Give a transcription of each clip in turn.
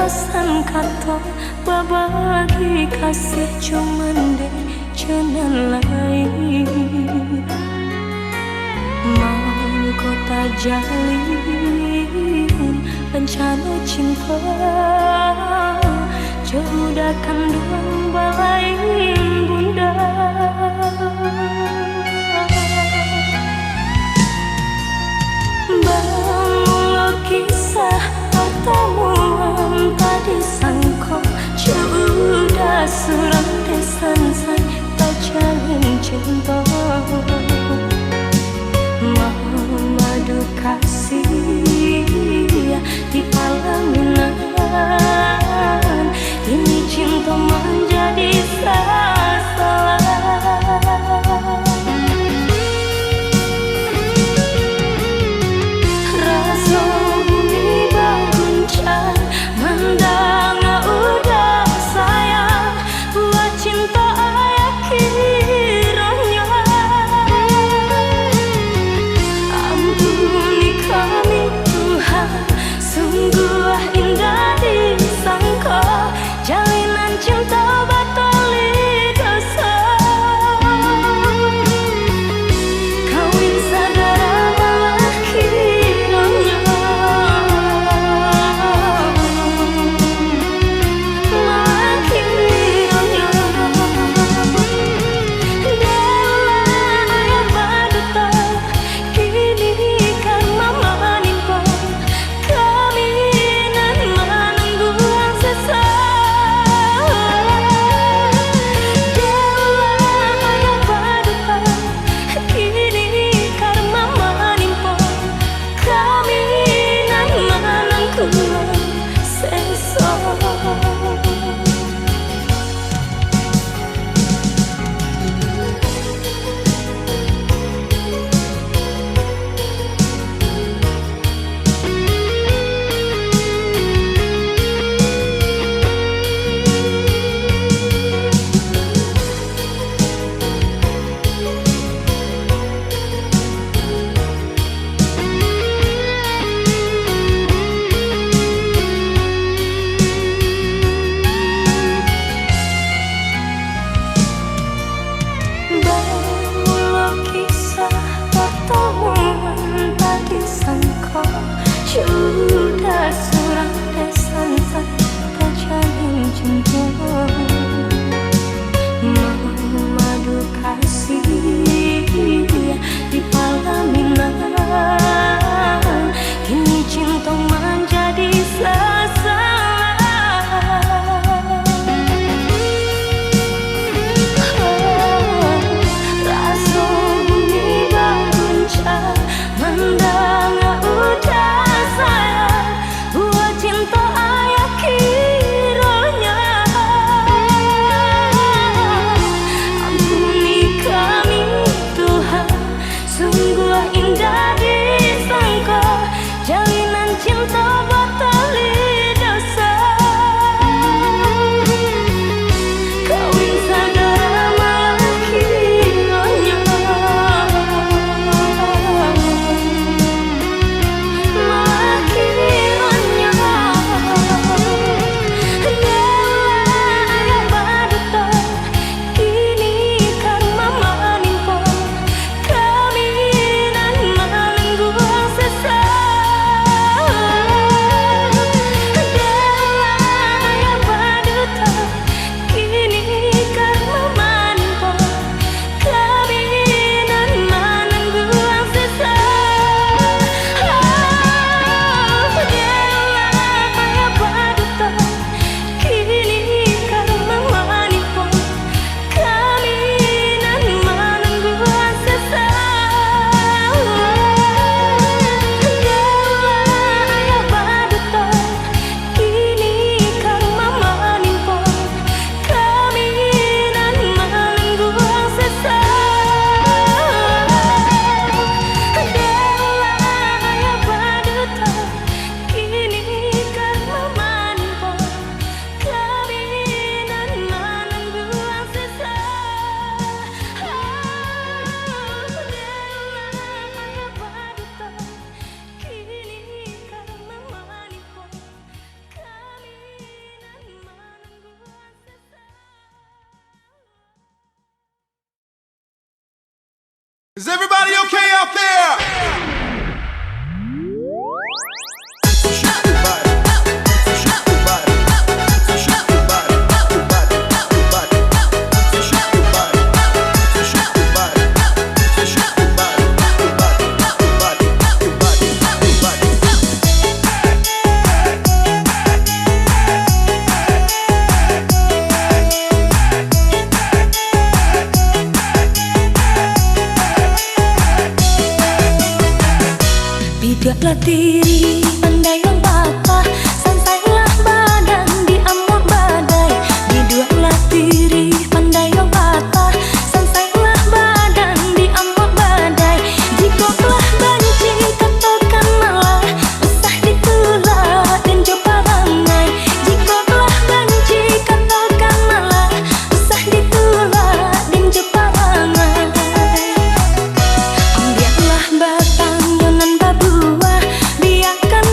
alasan kata berbagi kasih cuman deh jangan lain. Mau kota jalin rencana cinta, jauhkan dua balai bunda. Bangunlah kisah pertemuan tadi sangko, sudah surang desan saya tak jalin cinta. Madu kasih di pelaminan, ini cinta menjadi salah. Rasa bumi berguncang mendang udah sayang, buat cinta ayah kiranya. Ampuni kami Tuhan, sungguh indah disangka jalinan cinta batali Is everybody okay out there? Bidaklah diri pandai lompatah, sansailah badan di amor badai. Bidaklah diri pandai lompatah, sansailah badan di amor badai. Jika telah benci katakan malah, usah ditolak dan coba rangai. Jika telah benci katakan malah, usah ditolak dan coba rangai. Ambillah batang yonan babu, biarkan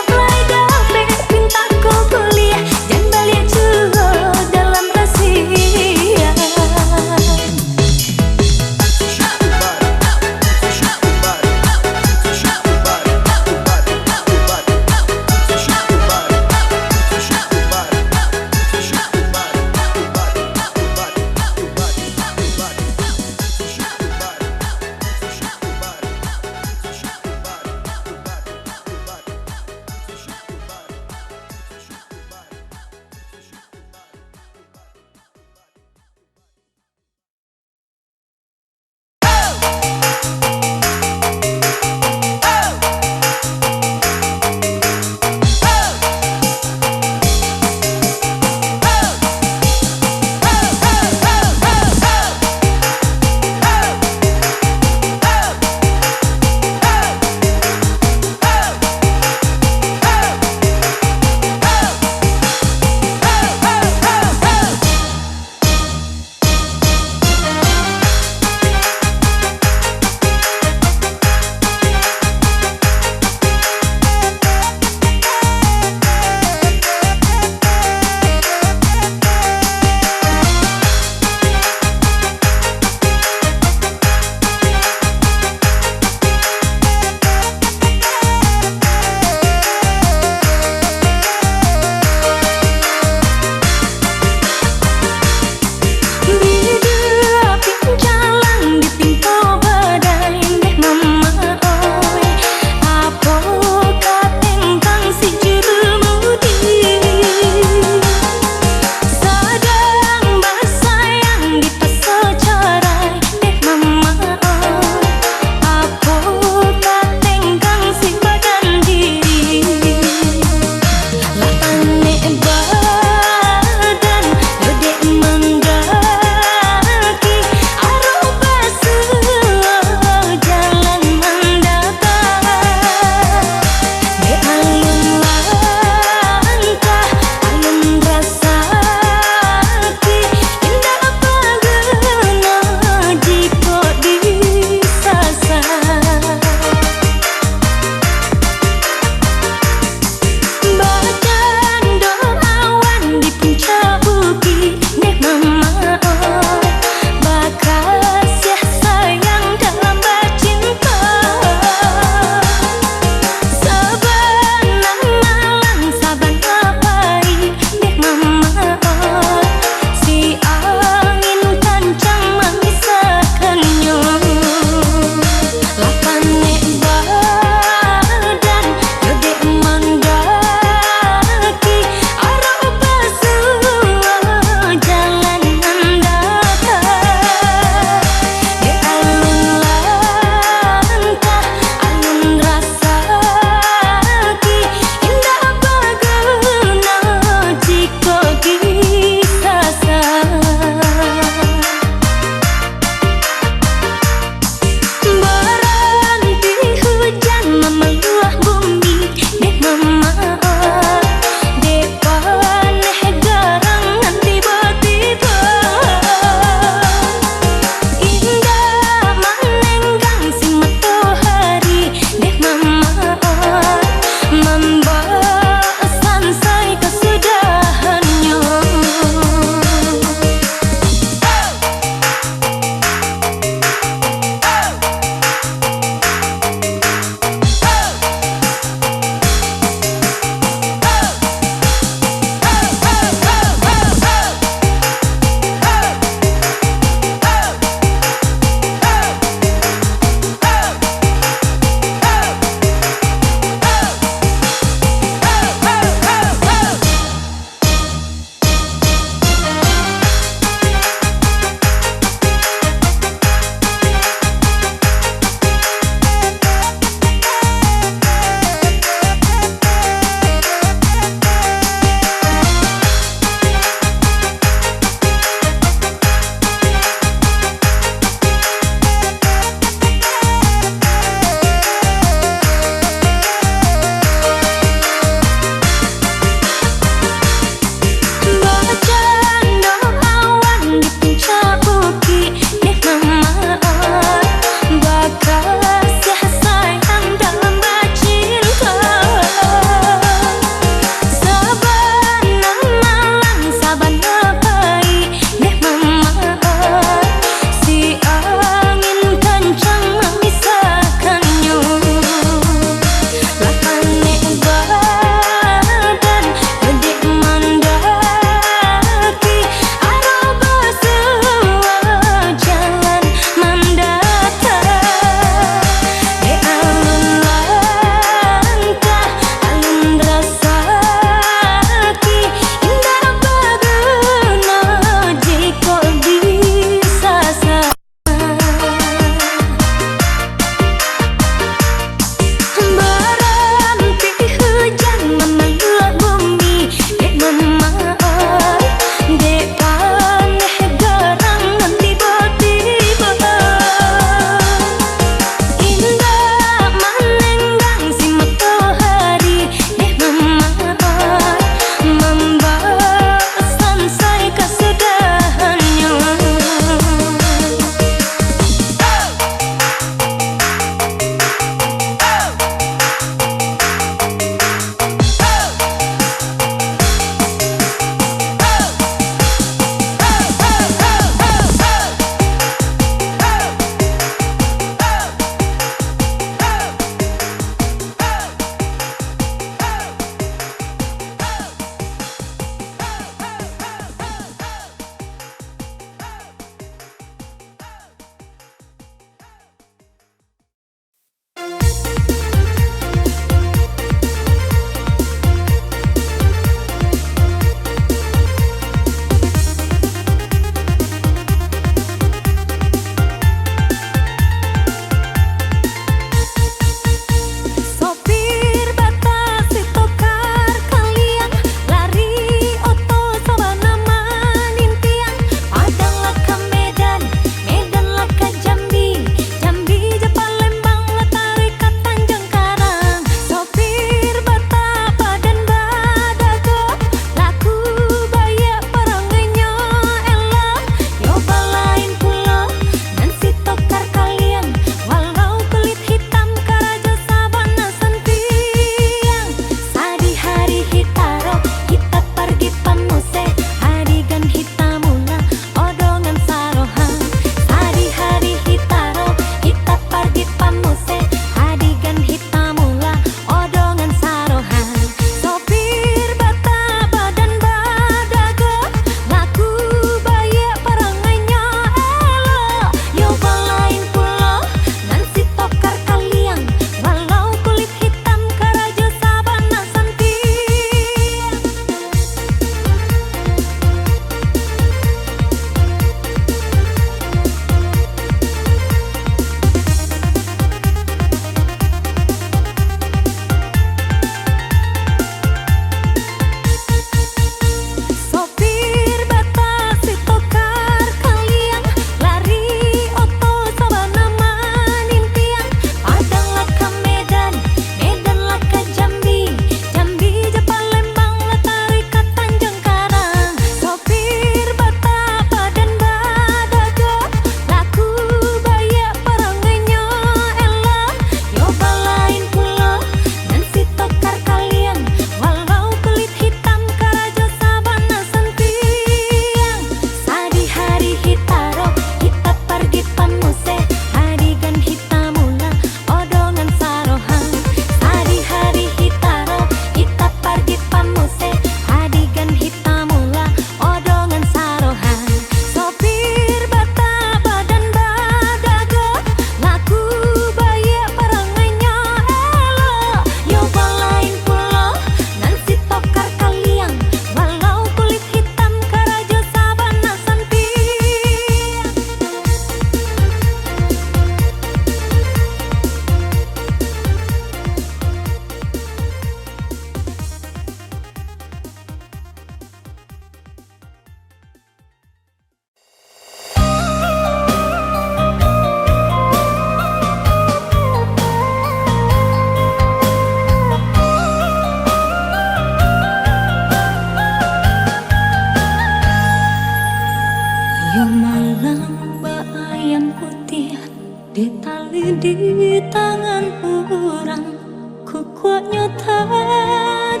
di tali di tangan orang, ku kuatnya terdengar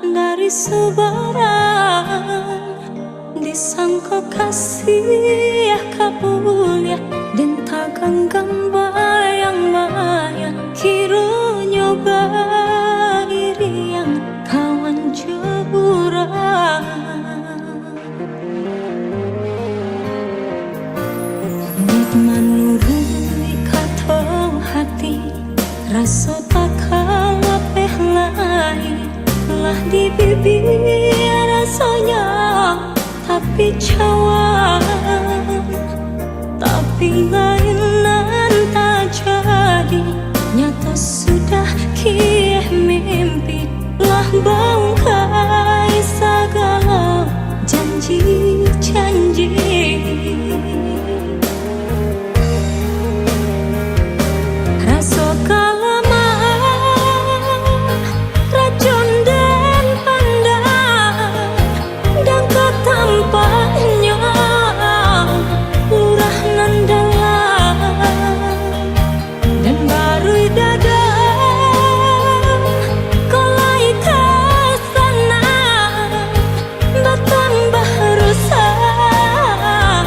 dari sebarang. Disangka kasih kabulia dan tagang bayang-bayang, kiranya iri yang kawan jurang. Menurut kata hati, rasa tak kalapeh lain lah di bibir rasanya, tapi cawan, tapi lainan tak jadi. Nyata sudah kieh mimpi lah bangkai segala janji-janji. Rasa kalaman racun dan pandang, dan ketampaknya lurah nan dalam, dan baru dada kolai ke sana, bertambah rusak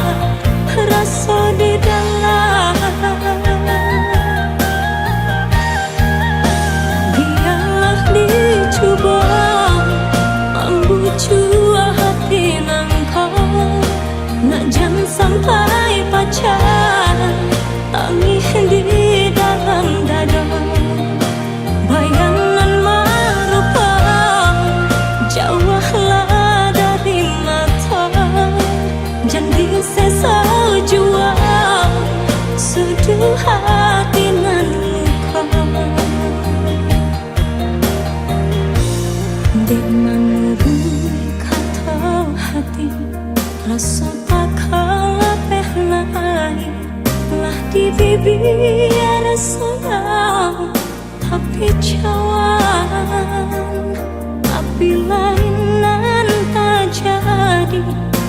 rasa di dalam. Biarlah dicoba ambu jua hati nangkau, nak jangan sampai pacaran tangih di dalam dada. Bayangan merupa jauhlah dari mata, janji sesal jua sudah hati nan luka. Di menurut kata hati, rasa tak kalapeh lain lah di bibir sayang, tapi cawan, tapi lainan tak jadi.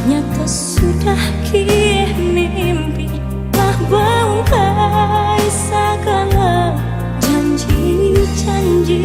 Nyata sudah kieh mimpi lah bangkai segala janji-janji.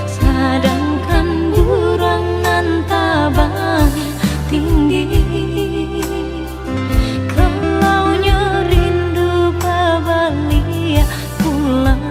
sedangkan burang nan tabang tinggi. Kalau rindu babalia pulang,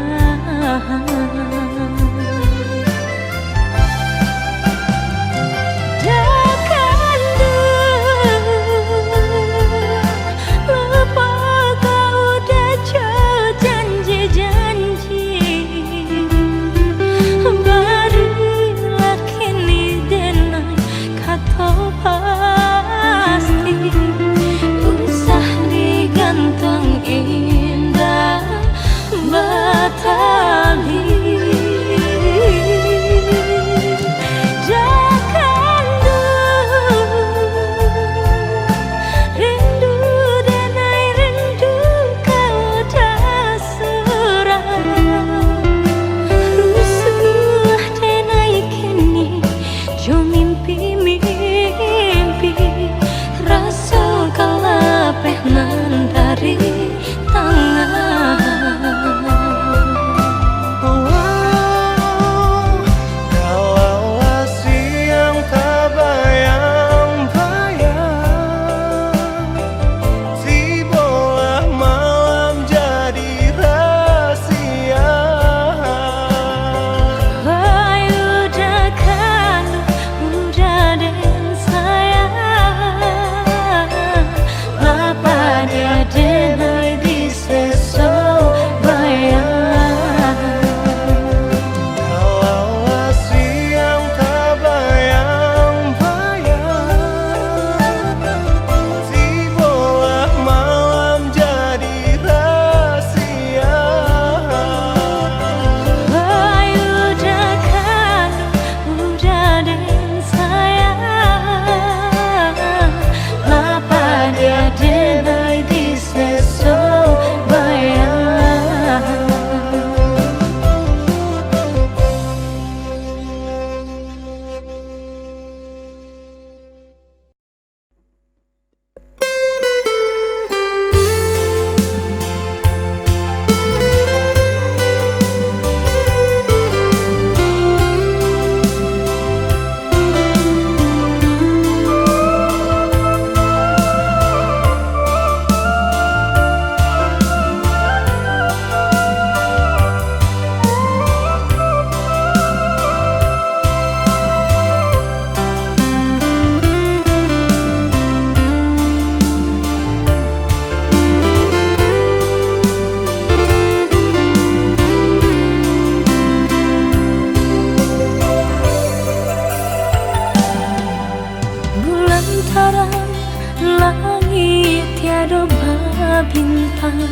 bintang,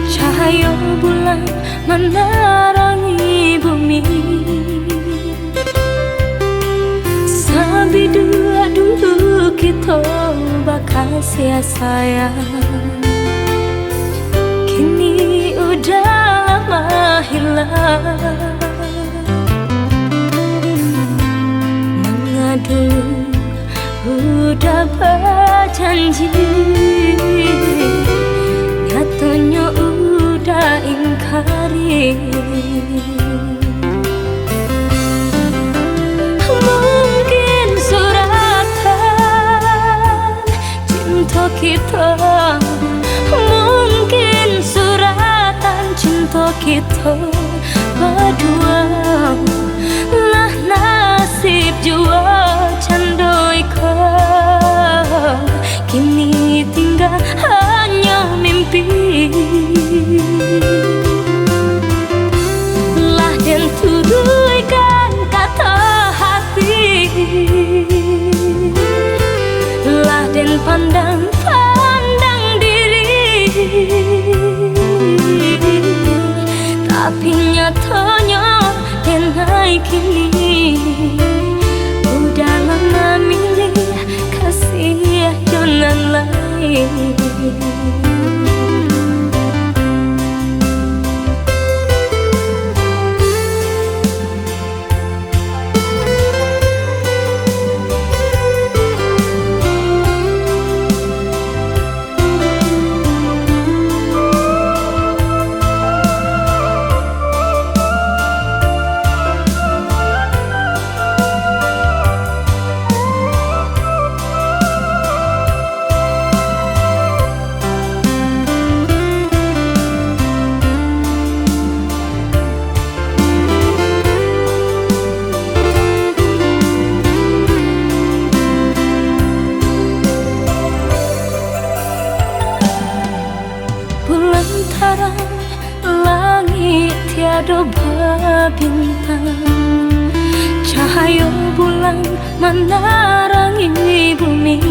cahaya bulan menerangi bumi. Sabi dua kita bakal sayang, kini udah lama hilang. Mengadu udah berjanji, nyatanya udah ingkari. Mungkin suratan cinta kita, mungkin suratan cinta kita berdua. Lah nasib jua candoi kau, kini tinggal hanya mimpi. Lah dan turunkan kata hati, lah dan pandang diri. Tapi nyatanya denai kini udah lama milih kasih jonan lain. tiada bintang, cahaya bulan menerangi bumi.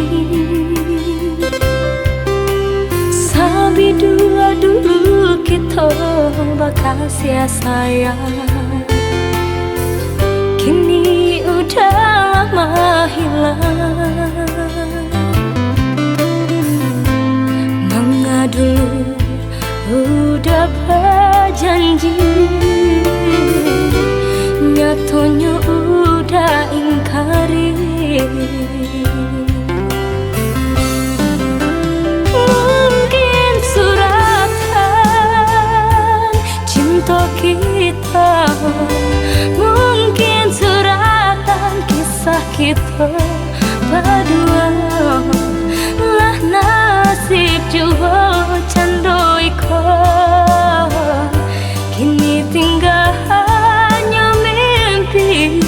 Sabi dulu kita bakasih sayang, kini udah lama hilang. Dulu udah berjanji, nyatanya udah ingkari. Mungkin suratan cinta kita, mungkin suratan kisah kita berdua. Lah nasib juga candoiko, kini tinggal hanya mimpi.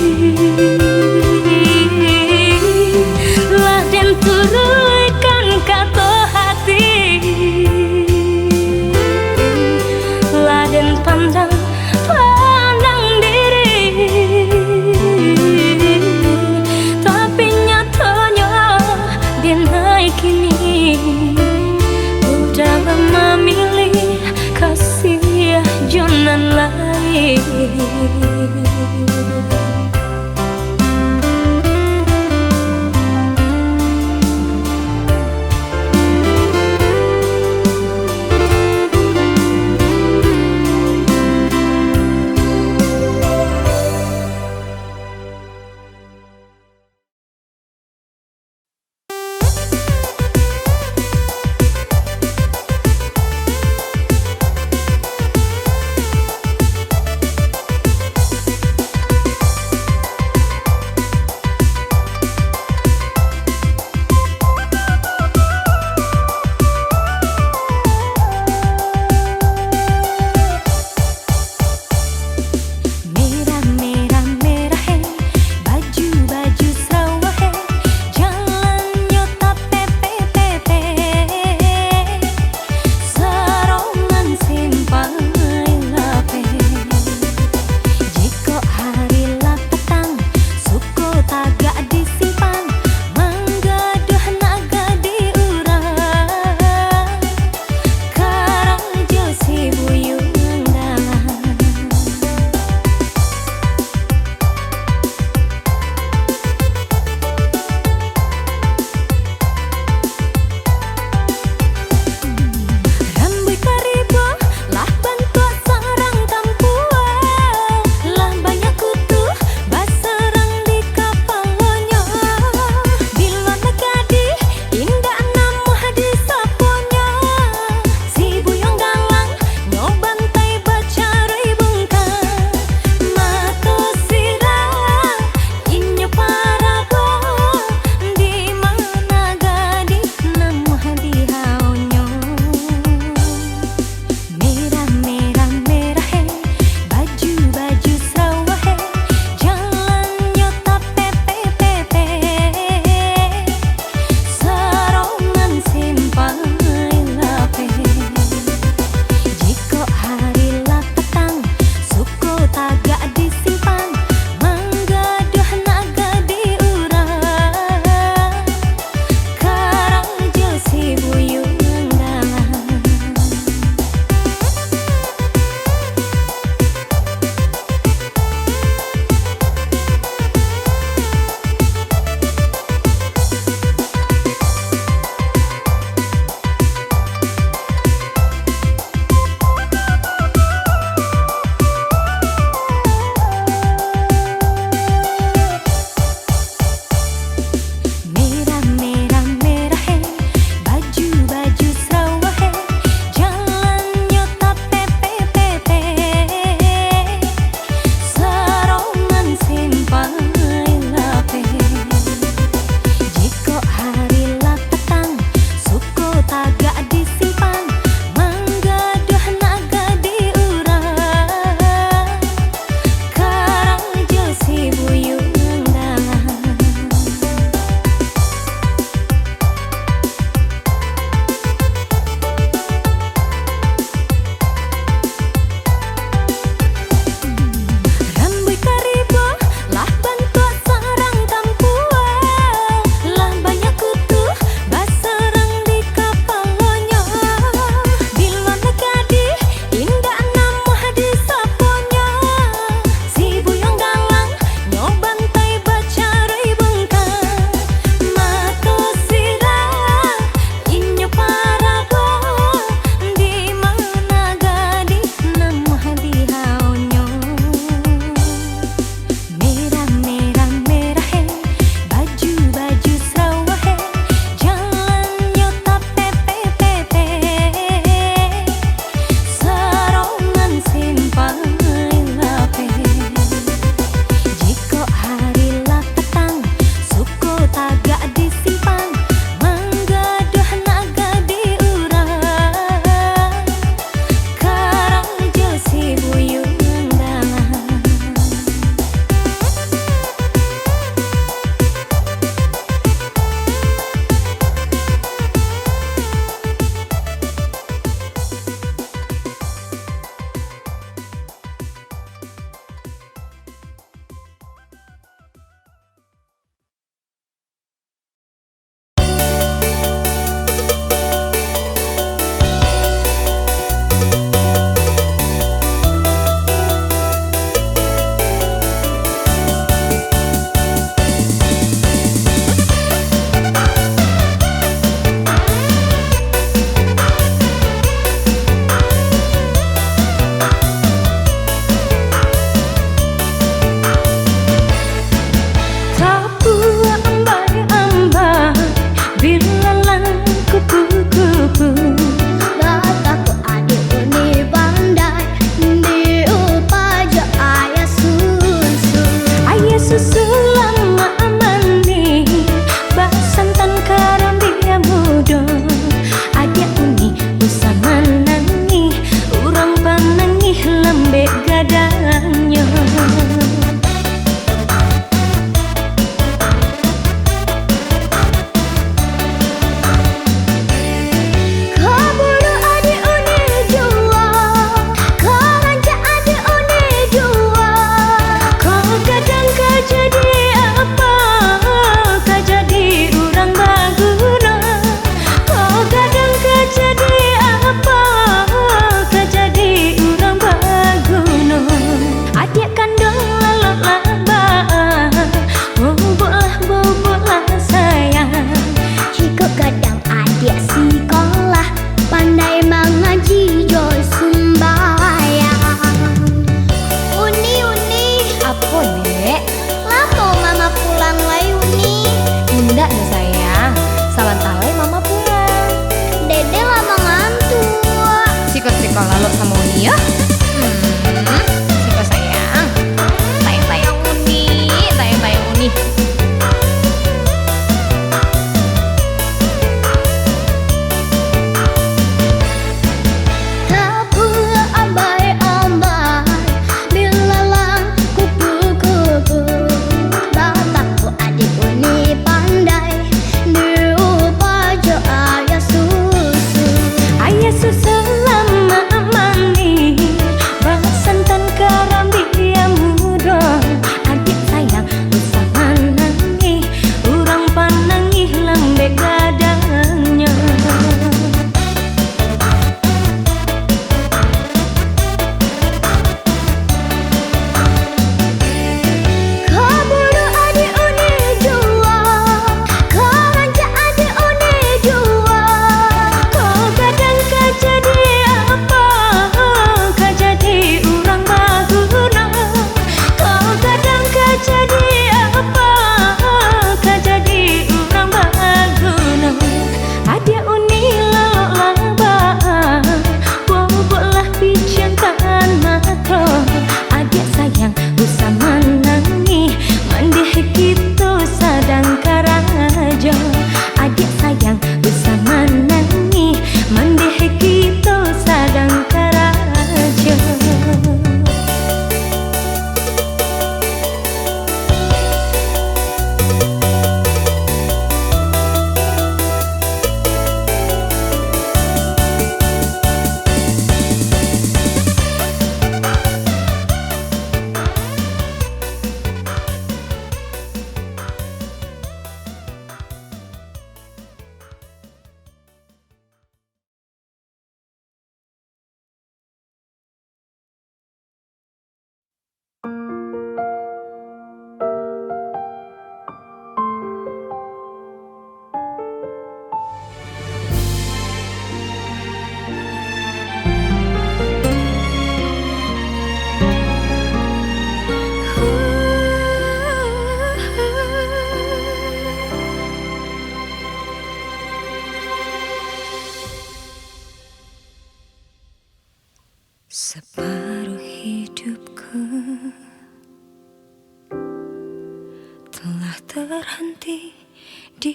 Lah dan turunkan kata hati, lah dan pandang diri. Tapi nyatanya dia naik kini udah memilih kasih jalan lain.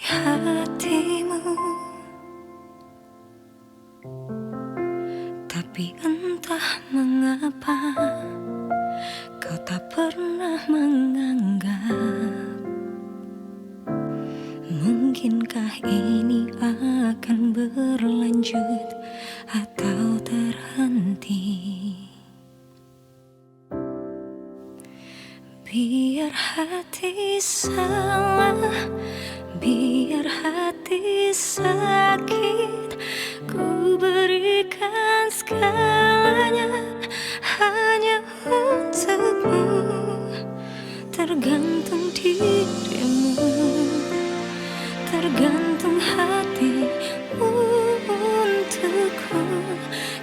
hatimu. Tapi entah mengapa kau tak pernah menganggap. Mungkinkah ini akan berlanjut atau terhenti? Biar hati salah, biar hati sakit, ku berikan segalanya hanya untukmu. Tergantung dirimu, tergantung hatimu untukku.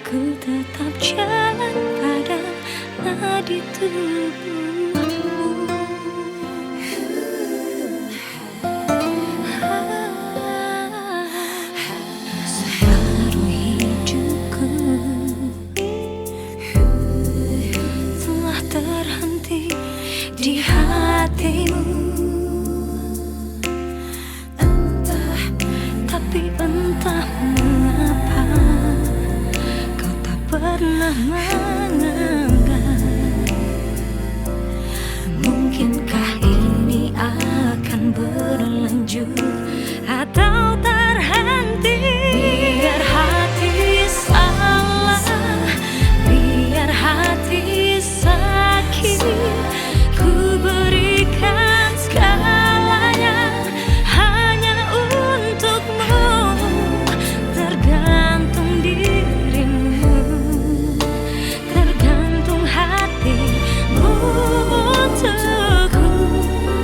Ku tetap jalan pada nadi tubuhmu. Separuh hidupku telah terhenti di hatimu. Tapi entah mengapa kau tak pernah menganggap. Mungkinkah ini akan berlanjut atau terhenti? Biar hati salah, biar hati sakit, ku berikan segalanya hanya untukmu. Tergantung dirimu, tergantung hatimu untukku.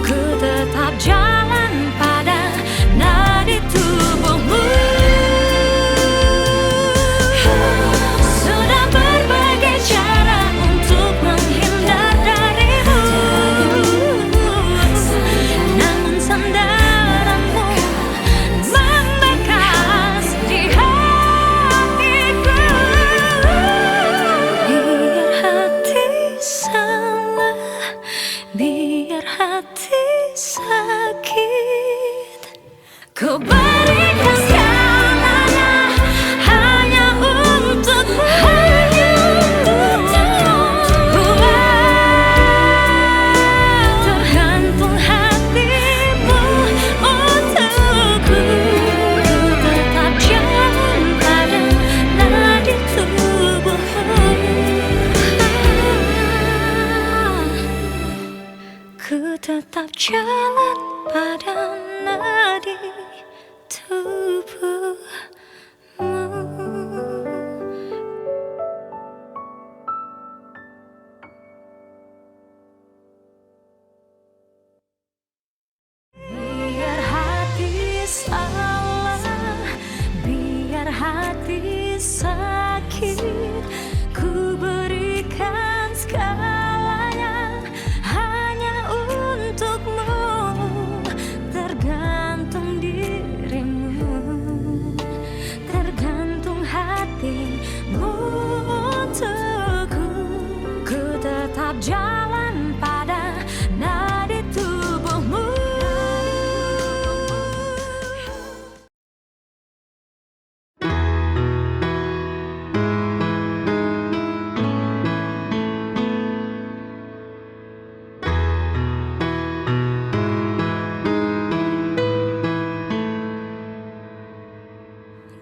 Ku tetap jalan pada nadi tubuhmu. Sudah berbagai cara untuk menghindar darimu, namun sandaranmu membekas di hatiku. Biar hati salah, biar hati sakit, ku berikan segalanya hanya untukmu. Tergantung hatimu untukku. Tetap jalan pada nadi tubuhmu. Ku tetap jalan pada nadi tubuhmu. Biar hati salah, biar hati sakit, ku berikan segalanya hanya untukmu. Tergantung dirimu, tergantung hatimu untukku. Ku tetap jalan pada nadi tubuhmu.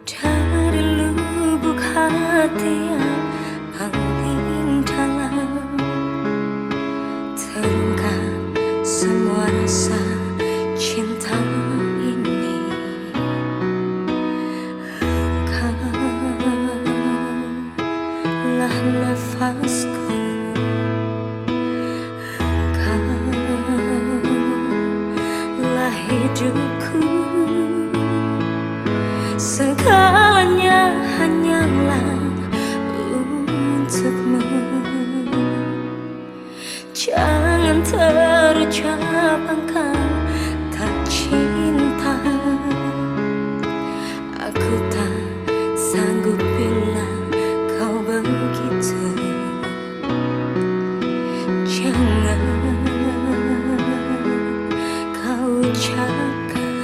Dari lubuk hati yang paling dalam terungkap semua rasa cinta ini. Engkaulah nafasku, engkaulah hidupku. Segalanya hanyalah untukmu. Jangan terucap engkau tak cinta. Aku tak sanggup bila kau begitu. Jangan kau ucapkan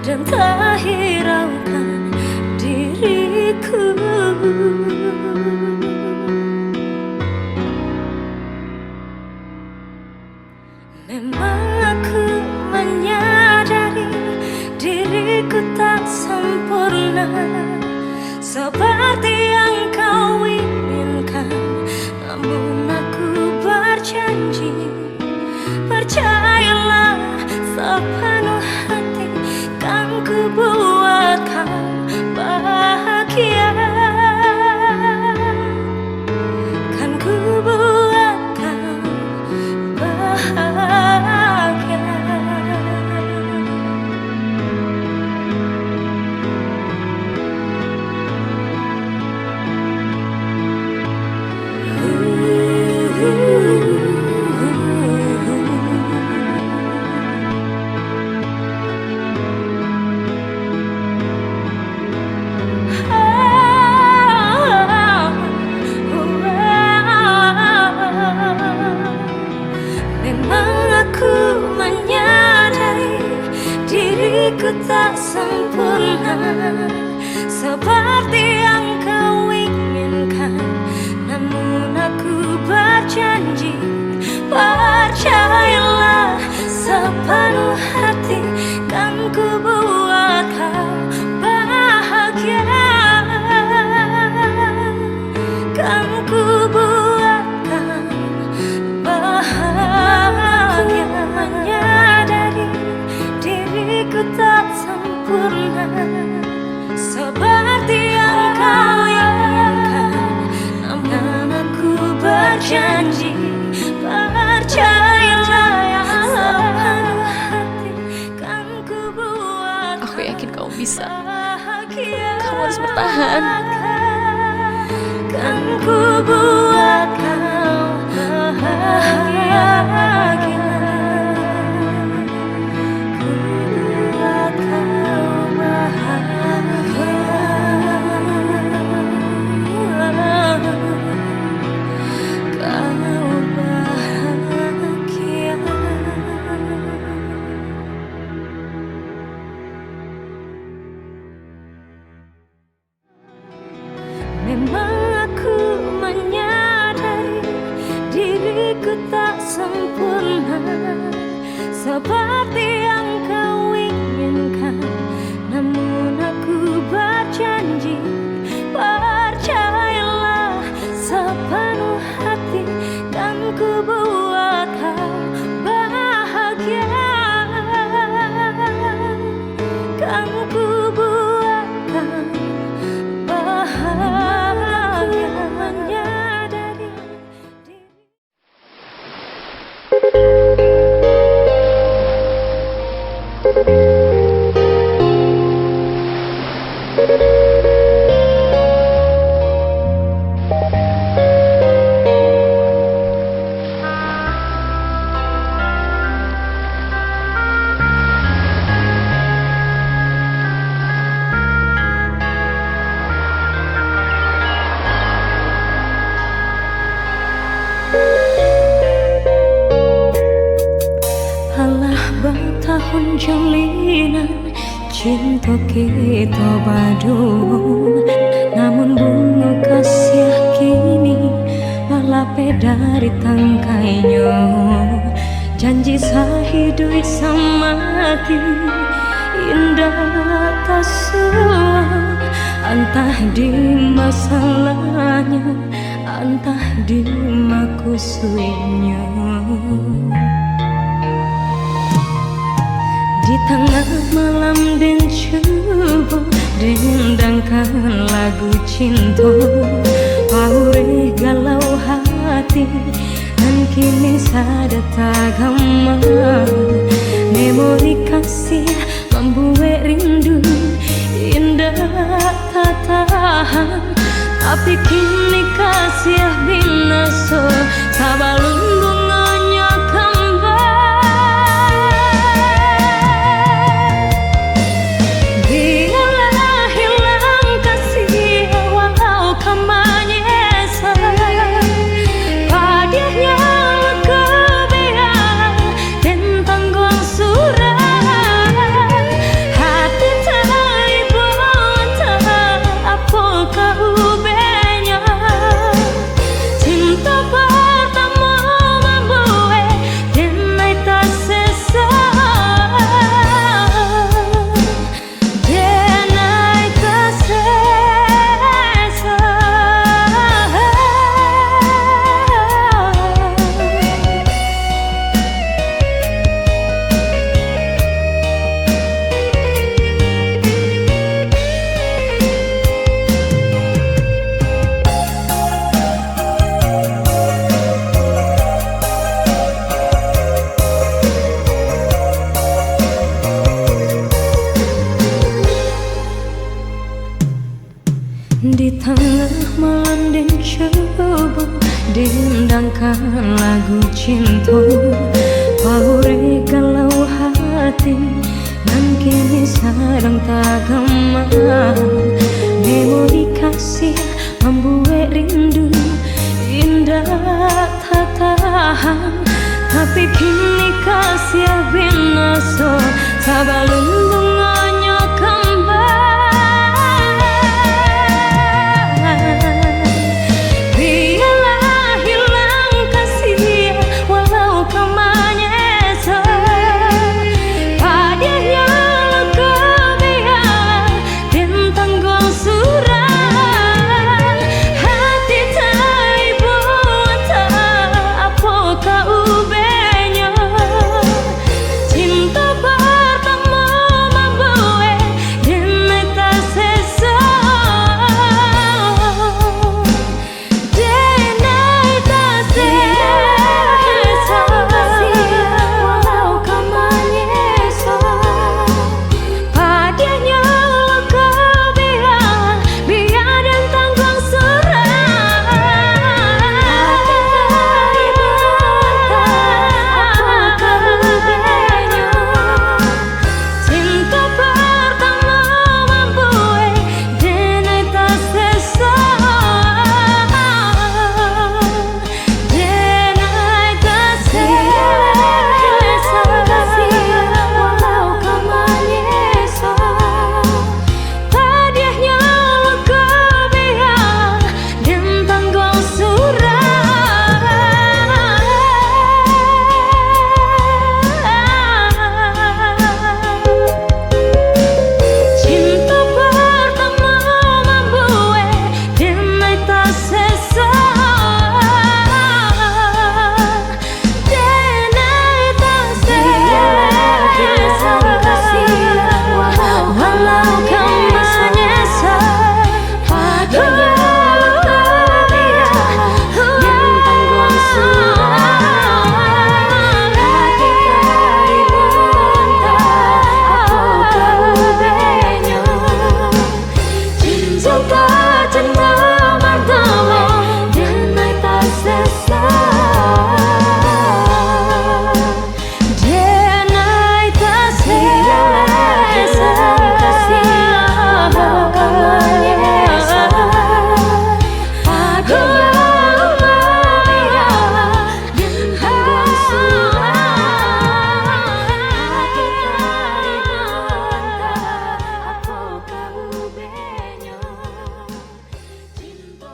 dan tak hiraukan diriku. Memang aku menyadari diriku tak sempurna seperti yang kau inginkan, namun aku berjanji, percayalah sepenuh hati, kan ku buat kau bahagia, kan ku buat kau bahagia. Diriku tak sempurna seperti yang kau inginkan, namun aku berjanji, percayalah sepenuh hati, kan ku buat kau bahagia, kan ku buat kau bahagia. Menyadari diriku tak sempurna seperti yang kau inginkan, namun aku berjanji, percayalah sepenuh hati, kan ku buat. Aku yakin kamu bisa. Bahagia. Kamu harus bertahan. Kan ku buat kau bahagia. Memang aku menyadari diriku tak sempurna seperti yang kau inginkan, namun aku berjanji, percayalah sepenuh hati, kan ku buat kau bahagia, kan ku buat kau bahagia. Menyadari diri. Alah bertahun jalinan cinta kita badung, namun bunga kasih kini lalape dari tangkainya. Janji sehidup semati indah tak suah, entah di masalahnya, entah di makusudnya. Di tengah malam dan coba dendangkan lagu cinta, paure galau hati dan kini sada tagama. Memori kasih membuat rindu indah tak tahan, tapi kini kasih binasa sabalun bunganya kembali. Biarlah hilang kasih walau kau menyesal, padanya kebiang tentang gong surat hati Tengah malam dan coba diendangkan lagu cinta, paure galau hati dan kini sarang tak gemar. Memori kasih membuat rindu indah tak tahan, tapi kini kasih binasa sabalun bunganya kembang. Biarlah hilang kasih walau kau menyesal, padanya luka biar bintang gong surah. Hati tak ibu tak apa kau ubahnya. Cinta pertama membuat dan tak sesa, dan tak sesa. Walau kau menyesal, padanya luka biar dan tanggung surah. Hati tak ibu tak apa kau ubahnya. Cinta pertama membuat dan tak sesa, dan tak sesa. Walau kau menyesal, padanya luka biar dan tanggung surah. Cinta pertama membuat dan tak sesa, dan tak sesa. Walau kau menyesal, padanya luka biar dan tanggung surah. Hati tak ibu tak apa kau ubahnya. Cinta cinta pertama dan tak sesa, dan tak sesa. Walau kau menyesal, padanya luka biar dan tanggung surah. Hati tak ibu tak apa kau ubahnya. Cinta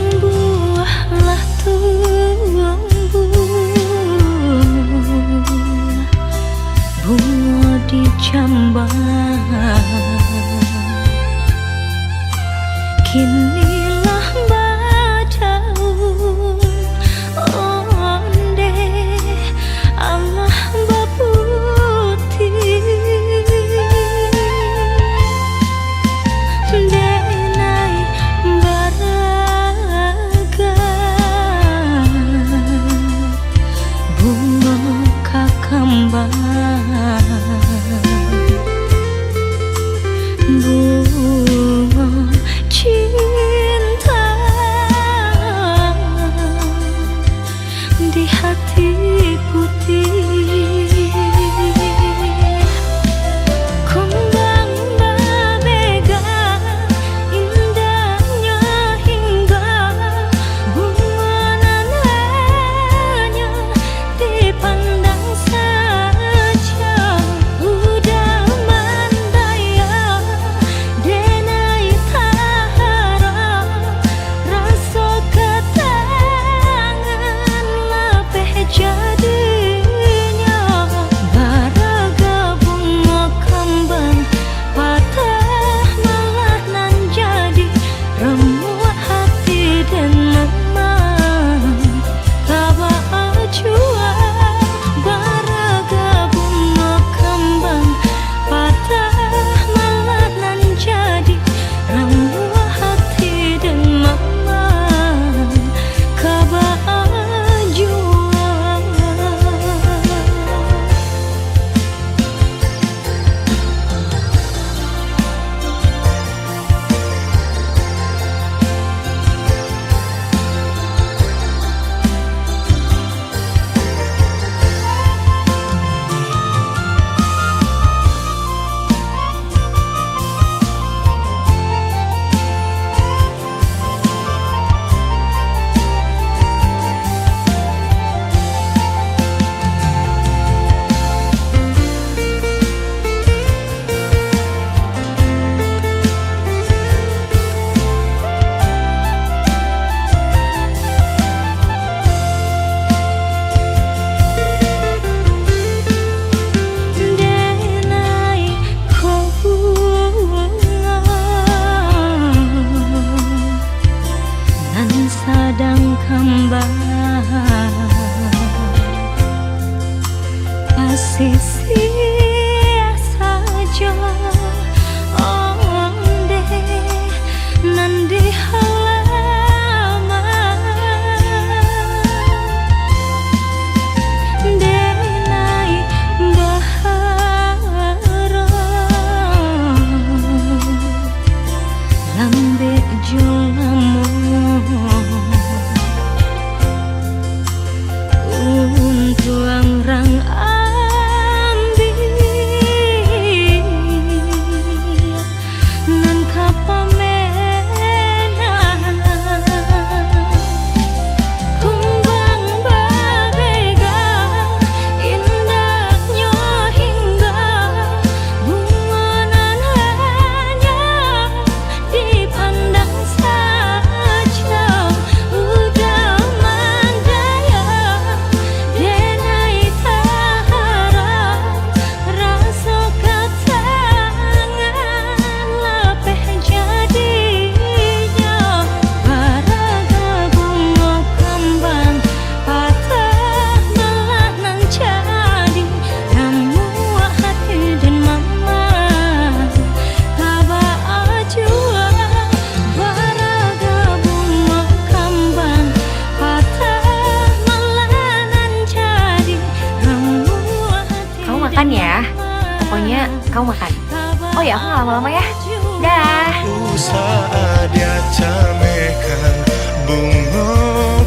tumbuhlah tumbuh bunga di jamban, kinilah badaun onde Allah baputi. Denai baraga bunga kakambang, bunga cinta di hati putih. Kumbang babega indahnya hidup. ya, aku nggak lama-lama ya. Dah. Usaha dia camekan bunga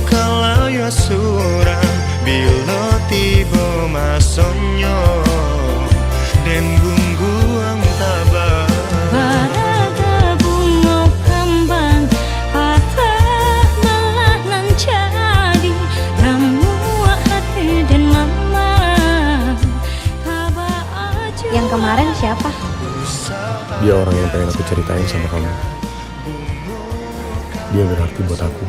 kalau ya surang bila tiba masonyo dan gungguang tabah. Baraga bunga kembang patah belah nan jadi ramu hati dan mama kabar aja. Yang kemarin siapa? Dia orang yang pengen aku ceritain sama kamu. Dia berarti buat aku.